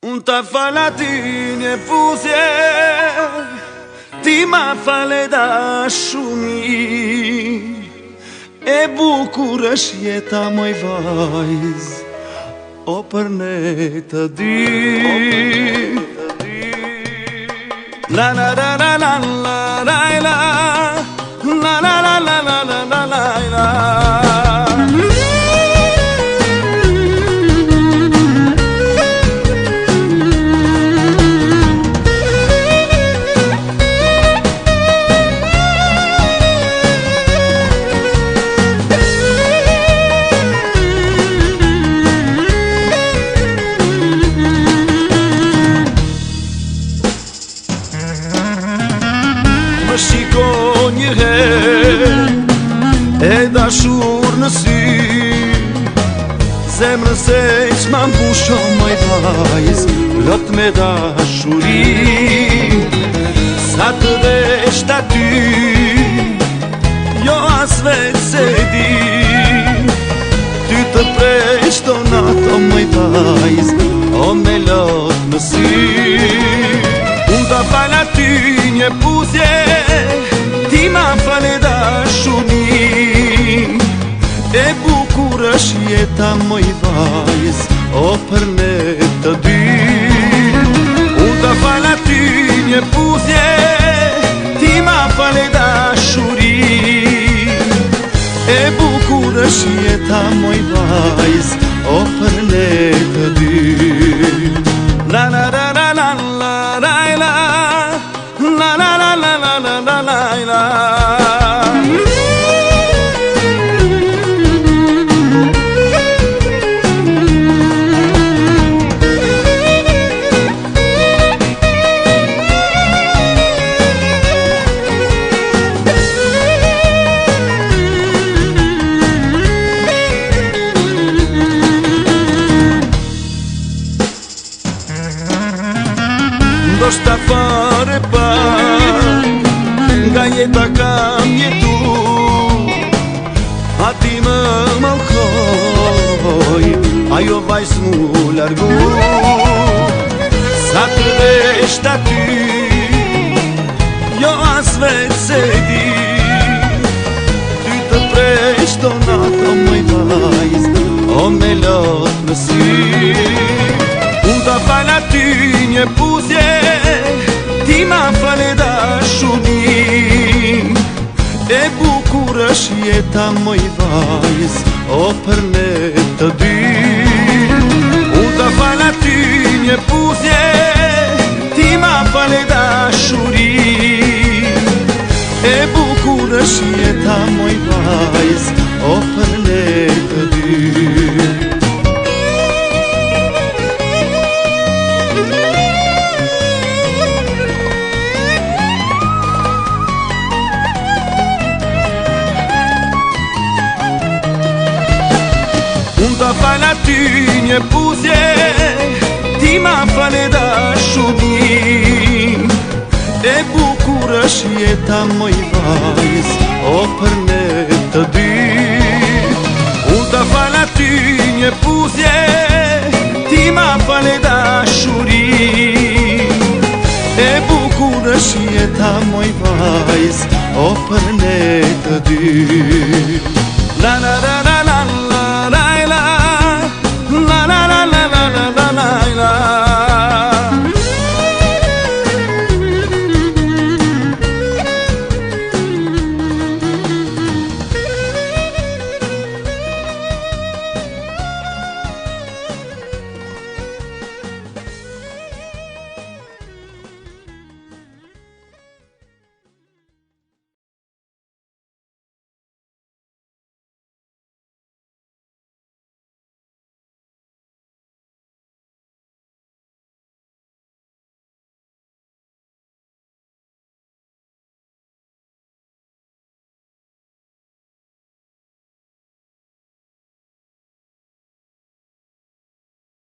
Unë ta fala ti një puthje, ti ma fale dashuni. E bukur është jeta moj vajz, o për ne të dy. La la la la la la la la la la la la la la la la. Më shiko një herë, e dashur në sy, zemrën se s'ma mbusho moj vajz, lot me dashuri. Sa të vesht aty, jo as vetë se di, ty të presh tonat o moj vajz, o me lot në sy. Unë ta fala ty një puthje, ti ma fale dashuni. E bukur është jeta moj vajz, o për ne të dy. Unë ta fala ty një puthje, ti ma fale dashuri. E bukur është jeta moj vajz, o për ne të dy. La la la la la la la la la la la la la la la la. Do shta fare pak, nga jeta kam jetu, a ti më mallkoj, ajo vajz mu largu. Sa të vesht aty, jo as vetë se di, ty të presh tonat o moj vajz, o me lot në sy. Unë ta fala ty një puthje, ti ma fale dashuni. E bukur është jeta moj vajz, o për ne të dy. Unë ta fala ty një puthje, ti ma fale dashuri. E bukur është jeta moj vajz, o për ne të dy. Unë ta fala ty një puthje, ti ma fale dashuni. E bukur është jeta moj vajz, o për ne të dy. Unë ta fala ty një puthje, ti ma fale dashuri. E bukur është jeta moj vajz, o për ne të dy. La la la.